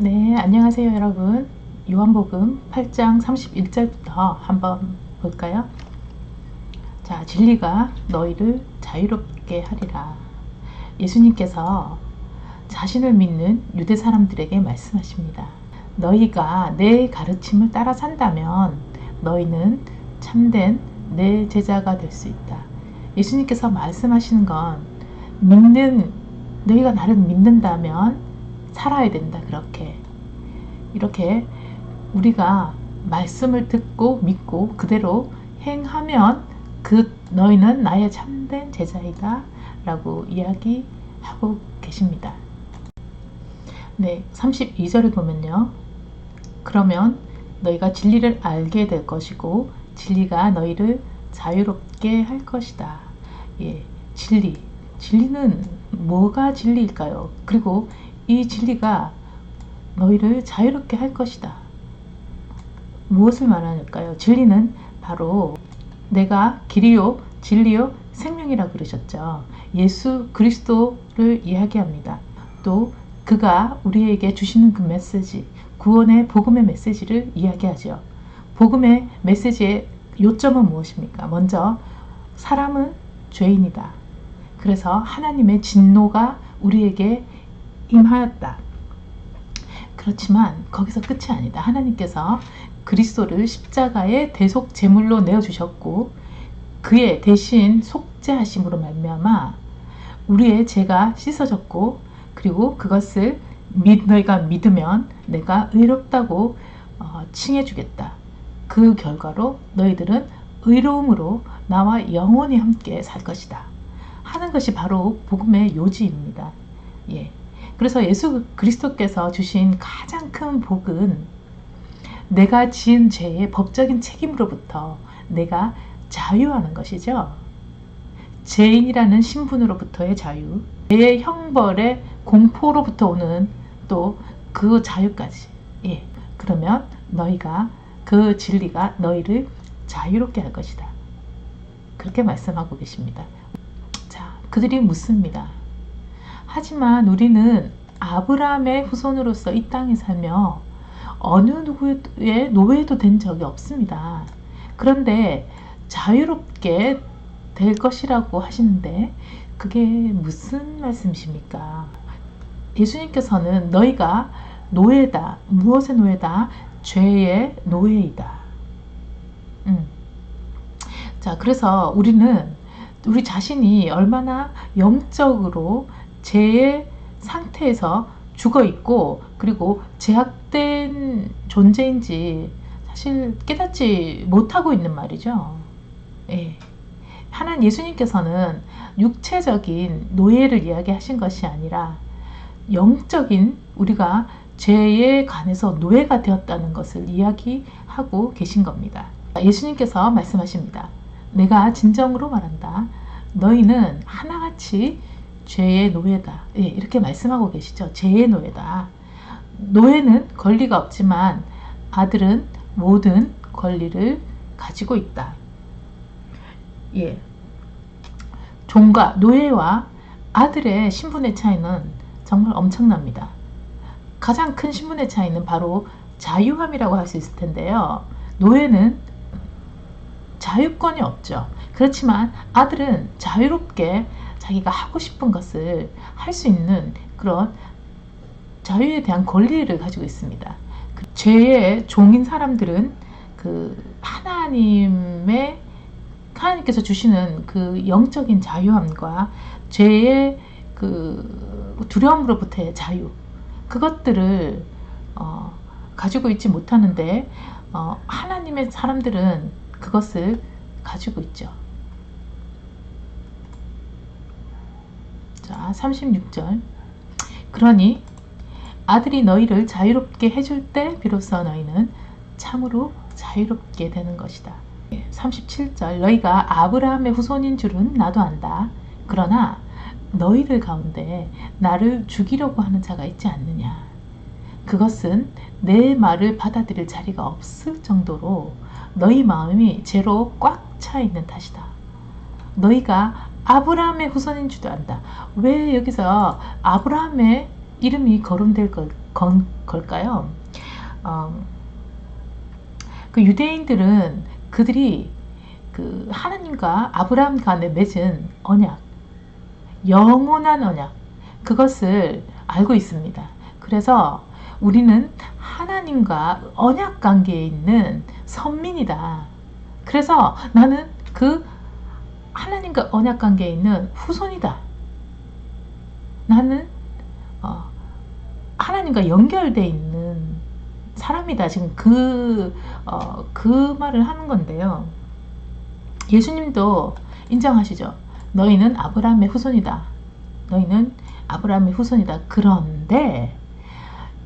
네, 안녕하세요 여러분. 요한복음 8장 31절부터 한번 볼까요? 자, 진리가 너희를 자유롭게 하리라. 예수님께서 자신을 믿는 유대 사람들에게 말씀하십니다. 너희가 내 가르침을 따라 산다면 너희는 참된 내 제자가 될 수 있다. 예수님께서 말씀하시는 건 너희가 나를 믿는다면 살아야 된다. 이렇게 우리가 말씀을 듣고 믿고 그대로 행하면 너희는 나의 참된 제자이다 라고 이야기하고 계십니다. 네, 32절을 보면요. 그러면 너희가 진리를 알게 될 것이고 진리가 너희를 자유롭게 할 것이다. 예, 진리는 뭐가 진리일까요? 그리고 이 진리가 너희를 자유롭게 할 것이다. 무엇을 말하는가요? 진리는 바로 내가 길이요 진리요 생명이라 그러셨죠. 예수 그리스도를 이야기합니다. 또 그가 우리에게 주시는 그 메시지, 구원의 복음의 메시지를 이야기하죠. 복음의 메시지의 요점은 무엇입니까? 먼저 사람은 죄인이다. 그래서 하나님의 진노가 우리에게 임하였다. 그렇지만 거기서 끝이 아니다. 하나님께서 그리스도를 십자가의 대속 제물로 내어주셨고 그의 대신 속죄하심으로 말미암아 우리의 죄가 씻어졌고 그리고 그것을 너희가 믿으면 내가 의롭다고 칭해주겠다. 그 결과로 너희들은 의로움으로 나와 영원히 함께 살 것이다 하는 것이 바로 복음의 요지입니다. 예. 그래서 예수 그리스도께서 주신 가장 큰 복은 내가 지은 죄의 법적인 책임으로부터 내가 자유하는 것이죠. 죄인이라는 신분으로부터의 자유, 죄의 형벌의 공포로부터 오는 또 그 자유까지. 예. 그러면 그 진리가 너희를 자유롭게 할 것이다. 그렇게 말씀하고 계십니다. 자, 그들이 묻습니다. 하지만 우리는 아브라함의 후손으로서 이 땅에 살며 어느 누구의 노예도 된 적이 없습니다. 그런데 자유롭게 될 것이라고 하시는데 그게 무슨 말씀이십니까? 예수님께서는 너희가 노예다. 무엇의 노예다? 죄의 노예이다. 자, 그래서 우리 자신이 얼마나 영적으로 죄의 상태에서 죽어 있고 그리고 제약된 존재인지 사실 깨닫지 못하고 있는 말이죠. 예. 예수님께서는 육체적인 노예를 이야기하신 것이 아니라 영적인 우리가 죄에 관해서 노예가 되었다는 것을 이야기하고 계신 겁니다. 예수님께서 말씀하십니다. 내가 진정으로 말한다. 너희는 하나같이 죄의 노예다. 예, 이렇게 말씀하고 계시죠. 죄의 노예다. 노예는 권리가 없지만 아들은 모든 권리를 가지고 있다. 예. 종과 노예와 아들의 신분의 차이는 정말 엄청납니다. 가장 큰 신분의 차이는 바로 자유함이라고 할 수 있을 텐데요. 노예는 자유권이 없죠. 그렇지만 아들은 자유롭게 자기가 하고 싶은 것을 할 수 있는 그런 자유에 대한 권리를 가지고 있습니다. 죄의 종인 사람들은 하나님께서 주시는 그 영적인 자유함과 죄의 두려움으로부터의 자유, 그것들을 가지고 있지 못하는데 하나님의 사람들은 그것을 가지고 있죠. 자, 36절. 그러니 아들이 너희를 자유롭게 해줄 때 비로소 너희는 참으로 자유롭게 되는 것이다. 37절. 너희가 아브라함의 후손인 줄은 나도 안다. 그러나 너희들 가운데 나를 죽이려고 하는 자가 있지 않느냐. 그것은 내 말을 받아들일 자리가 없을 정도로 너희 마음이 죄로 꽉 차 있는 탓이다. 너희가 아브라함의 후손인 줄도 안다. 왜 여기서 아브라함의 이름이 거론될 걸까요? 그 유대인들은 그들이 그 하나님과 아브라함 간에 맺은 언약, 영원한 언약, 그것을 알고 있습니다. 그래서 우리는 하나님과 언약 관계에 있는 선민이다. 그래서 나는 그 하나님과 언약 관계에 있는 후손이다. 나는 하나님과 연결되어 있는 사람이다. 지금 그 말을 하는 건데요. 예수님도 인정하시죠. 너희는 아브라함의 후손이다. 너희는 아브라함의 후손이다. 그런데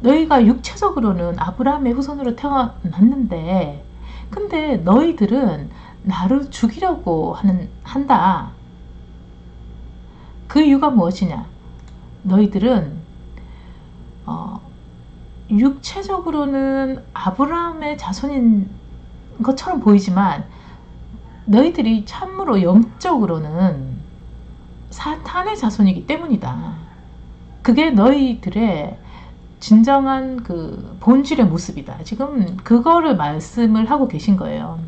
너희가 육체적으로는 아브라함의 후손으로 태어났는데 근데 너희들은 나를 죽이려고 한다. 그 이유가 무엇이냐? 너희들은 육체적으로는 아브라함의 자손인 것처럼 보이지만 너희들이 참으로 영적으로는 사탄의 자손이기 때문이다. 그게 너희들의 진정한 그 본질의 모습이다. 지금 그거를 말씀을 하고 계신 거예요.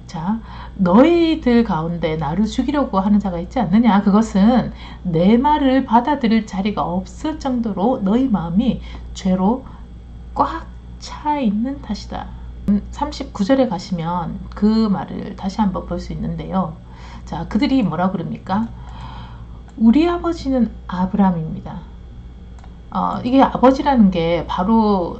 자, 너희들 가운데 나를 죽이려고 하는 자가 있지 않느냐? 그것은 내 말을 받아들일 자리가 없을 정도로 너희 마음이 죄로 꽉 차 있는 탓이다. 39절에 가시면 그 말을 다시 한번 볼 수 있는데요. 자, 그들이 뭐라 그럽니까? 우리 아버지는 아브라함입니다. 이게 아버지라는 게 바로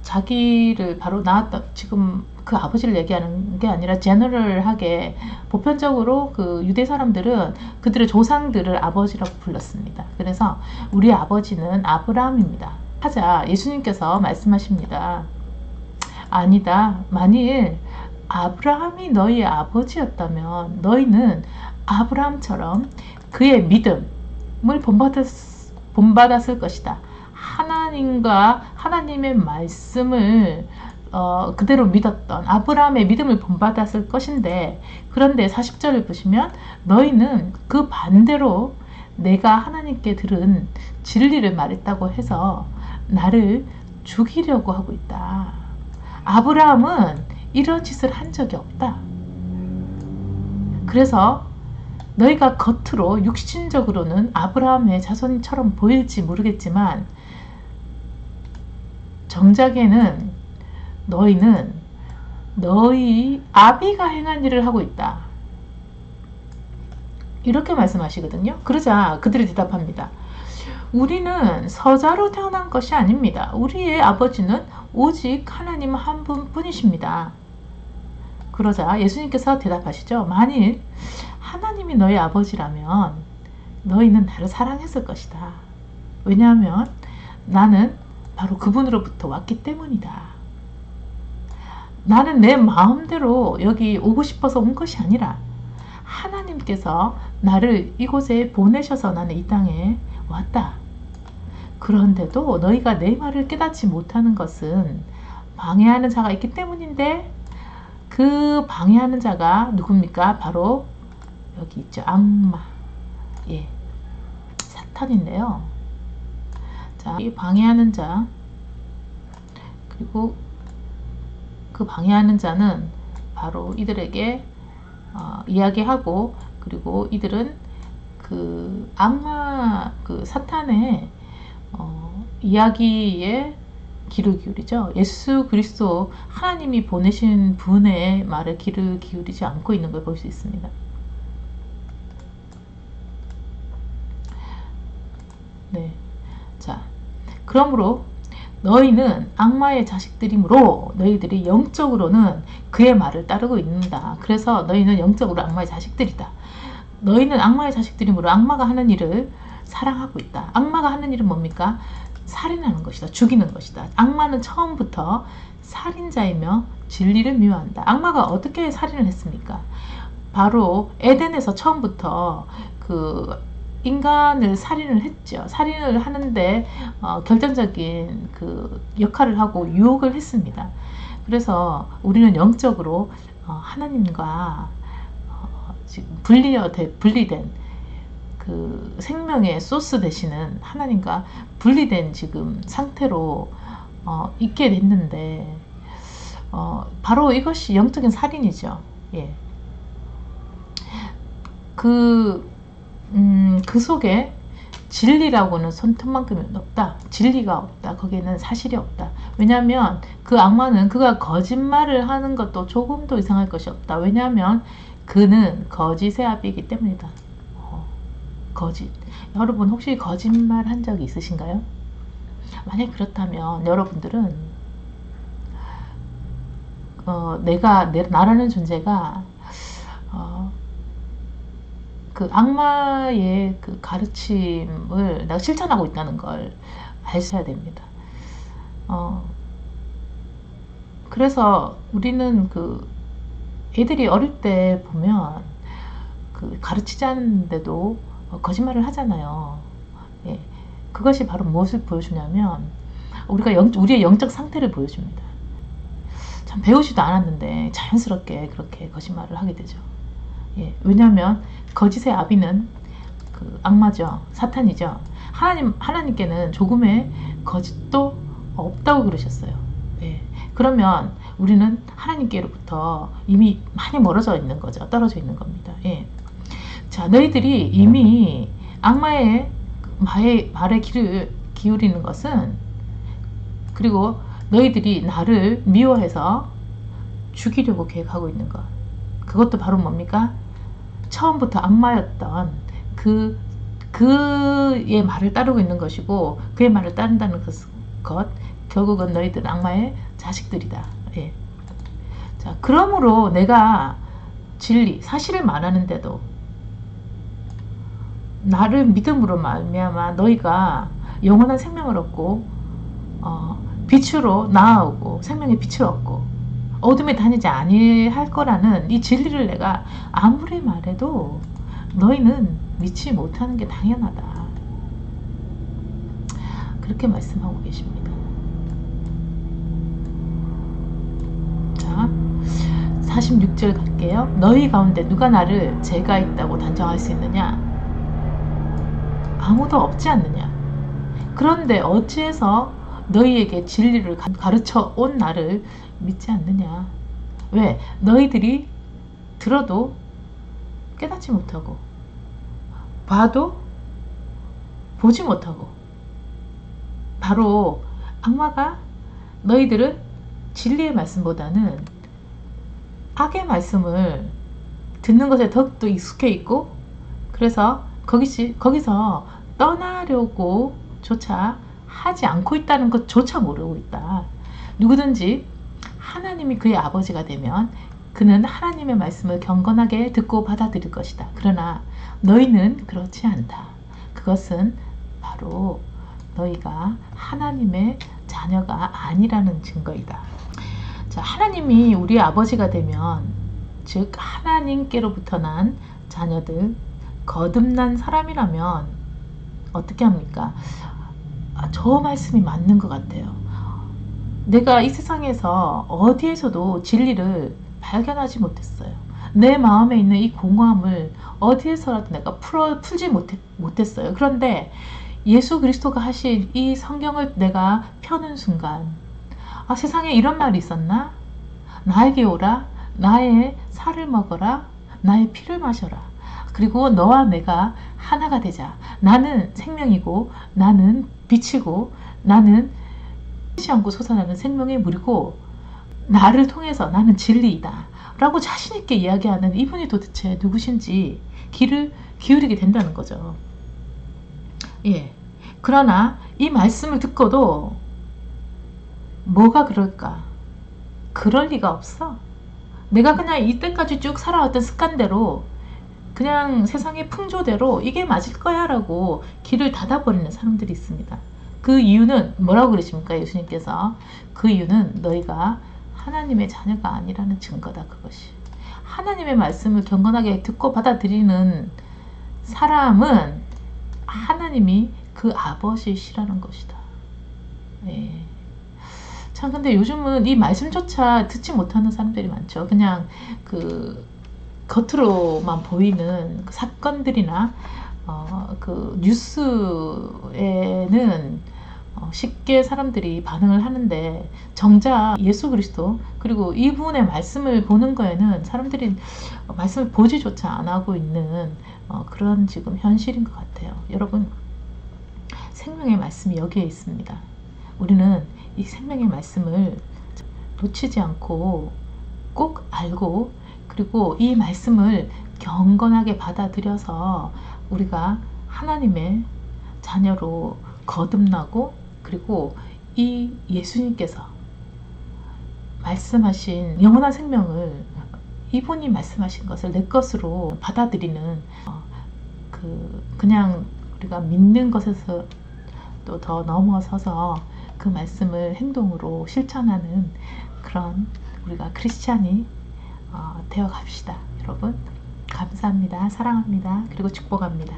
자기를 바로 낳았던 지금 그 아버지를 얘기하는 게 아니라 제너럴하게 보편적으로 그 유대 사람들은 그들의 조상들을 아버지라고 불렀습니다. 그래서 우리 아버지는 아브라함입니다. 하자 예수님께서 말씀하십니다. 아니다. 만일 아브라함이 너희의 아버지였다면 너희는 아브라함처럼 그의 믿음을 본받았을 것이다. 하나님과 하나님의 말씀을 그대로 믿었던 아브라함의 믿음을 본받았을 것인데 그런데 40절을 보시면 너희는 그 반대로 내가 하나님께 들은 진리를 말했다고 해서 나를 죽이려고 하고 있다. 아브라함은 이런 짓을 한 적이 없다. 그래서 너희가 겉으로 육신적으로는 아브라함의 자손처럼 보일지 모르겠지만 정작에는 너희는 너희 아비가 행한 일을 하고 있다. 이렇게 말씀하시거든요. 그러자 그들이 대답합니다. 우리는 서자로 태어난 것이 아닙니다. 우리의 아버지는 오직 하나님 한 분뿐이십니다. 그러자 예수님께서 대답하시죠. 만일 하나님이 너희 아버지라면 너희는 나를 사랑했을 것이다. 왜냐하면 나는 바로 그분으로부터 왔기 때문이다. 나는 내 마음대로 여기 오고 싶어서 온 것이 아니라 하나님께서 나를 이곳에 보내셔서 나는 이 땅에 왔다. 그런데도 너희가 내 말을 깨닫지 못하는 것은 방해하는 자가 있기 때문인데 그 방해하는 자가 누굽니까? 바로 여기 있죠. 악마. 예. 사탄인데요. 자, 이 방해하는 자 그리고 그 방해하는 자는 바로 이들에게 이야기하고 그리고 이들은 그 악마 그 사탄의 이야기에 귀를 기울이죠. 예수 그리스도 하나님이 보내신 분의 말에 귀를 기울이지 않고 있는 걸 볼 수 있습니다. 네. 자, 그러므로 너희는 악마의 자식들이므로 너희들이 영적으로는 그의 말을 따르고 있는다. 그래서 너희는 영적으로 악마의 자식들이다. 너희는 악마의 자식들이므로 악마가 하는 일을 사랑하고 있다. 악마가 하는 일은 뭡니까? 살인하는 것이다. 죽이는 것이다. 악마는 처음부터 살인자이며 진리를 미워한다. 악마가 어떻게 살인을 했습니까? 바로 에덴에서 처음부터 그 인간을 살인을 했죠. 살인을 하는데 결정적인 그 역할을 하고 유혹을 했습니다. 그래서 우리는 영적으로 하나님과 지금 분리된 그 그 생명의 소스 되시는 하나님과 분리된 지금 상태로 있게 됐는데 바로 이것이 영적인 살인이죠. 예. 그 속에 진리라고는 손톱만큼은 없다. 진리가 없다. 거기에는 사실이 없다. 왜냐하면 그 악마는 그가 거짓말을 하는 것도 조금도 이상할 것이 없다. 왜냐하면 그는 거짓의 아비이기 때문이다. 거짓. 여러분 혹시 거짓말 한 적이 있으신가요? 만약 그렇다면 여러분들은 나라는 존재가 그 악마의 그 가르침을 내가 실천하고 있다는 걸 아셔야 됩니다. 그래서 우리는 그 애들이 어릴 때 보면 그 가르치지 않는데도 거짓말을 하잖아요. 예. 그것이 바로 무엇을 보여주냐면 우리의 영적 상태를 보여줍니다. 참 배우지도 않았는데 자연스럽게 그렇게 거짓말을 하게 되죠. 예. 왜냐하면 거짓의 아비는 그 악마죠. 사탄이죠. 하나님께는 조금의 거짓도 없다고 그러셨어요. 예. 그러면 우리는 하나님께로부터 이미 많이 멀어져 있는 거죠. 떨어져 있는 겁니다. 예. 자, 너희들이 이미 악마의 말에 귀를 기울이는 것은, 그리고 너희들이 나를 미워해서 죽이려고 계획하고 있는 것, 그것도 바로 뭡니까? 처음부터 악마였던 그의 말을 따르고 있는 것이고, 그의 말을 따른다는 것, 결국은 너희들은 악마의 자식들이다. 예. 자, 그러므로 내가 진리, 사실을 말하는데도 나를 믿음으로 말미암아 너희가 영원한 생명을 얻고 빛으로 나아오고 생명의 빛을 얻고 어둠에 다니지 아니할 거라는 이 진리를 내가 아무리 말해도 너희는 믿지 못하는 게 당연하다. 그렇게 말씀하고 계십니다. 자, 46절 갈게요. 너희 가운데 누가 나를 죄가 있다고 단정할 수 있느냐? 아무도 없지 않느냐? 그런데 어찌해서 너희에게 진리를 가르쳐 온 나를 믿지 않느냐? 왜? 너희들이 들어도 깨닫지 못하고 봐도 보지 못하고, 바로 악마가 너희들은 진리의 말씀보다는 악의 말씀을 듣는 것에 더욱더 익숙해 있고, 그래서 거기서 떠나려고 조차 하지 않고 있다는 것조차 모르고 있다. 누구든지 하나님이 그의 아버지가 되면 그는 하나님의 말씀을 경건하게 듣고 받아들일 것이다. 그러나 너희는 그렇지 않다. 그것은 바로 너희가 하나님의 자녀가 아니라는 증거이다. 자, 하나님이 우리의 아버지가 되면, 즉 하나님께로부터 난 자녀들, 거듭난 사람이라면 어떻게 합니까? 저 말씀이 맞는 것 같아요. 내가 이 세상에서 어디에서도 진리를 발견하지 못했어요. 내 마음에 있는 이 공허함을 어디에서라도 내가 풀지 못했어요. 그런데 예수 그리스도가 하신 이 성경을 내가 펴는 순간, 세상에 이런 말이 있었나? 나에게 오라, 나의 살을 먹어라, 나의 피를 마셔라. 그리고 너와 내가 하나가 되자. 나는 생명이고, 나는 빛이고, 나는 쉬지 않고 솟아나는 생명의 물이고, 나를 통해서 나는 진리이다 라고 자신있게 이야기하는 이분이 도대체 누구신지 귀를 기울이게 된다는 거죠. 예. 그러나 이 말씀을 듣고도 뭐가 그럴까? 그럴 리가 없어. 내가 그냥 이때까지 쭉 살아왔던 습관대로, 그냥 세상의 풍조대로 이게 맞을 거야 라고 길을 닫아버리는 사람들이 있습니다. 그 이유는 뭐라고 그러십니까? 예수님께서 그 이유는 너희가 하나님의 자녀가 아니라는 증거다. 그것이 하나님의 말씀을 경건하게 듣고 받아들이는 사람은 하나님이 그 아버지시라는 것이다. 네. 참, 근데 요즘은 이 말씀조차 듣지 못하는 사람들이 많죠. 그냥 그 겉으로만 보이는 그 사건들이나 그 뉴스에는 쉽게 사람들이 반응을 하는데 정작 예수 그리스도 그리고 이분의 말씀을 보는 거에는 사람들이 말씀을 보지조차 안 하고 있는 그런 지금 현실인 것 같아요. 여러분, 생명의 말씀이 여기에 있습니다. 우리는 이 생명의 말씀을 놓치지 않고 꼭 알고, 그리고 이 말씀을 경건하게 받아들여서 우리가 하나님의 자녀로 거듭나고, 그리고 이 예수님께서 말씀하신 영원한 생명을, 이분이 말씀하신 것을 내 것으로 받아들이는 그냥 우리가 믿는 것에서 또 더 넘어서서 그 말씀을 행동으로 실천하는 그런 우리가 크리스찬이 되어 갑시다. 여러분, 감사합니다. 사랑합니다. 그리고 축복합니다.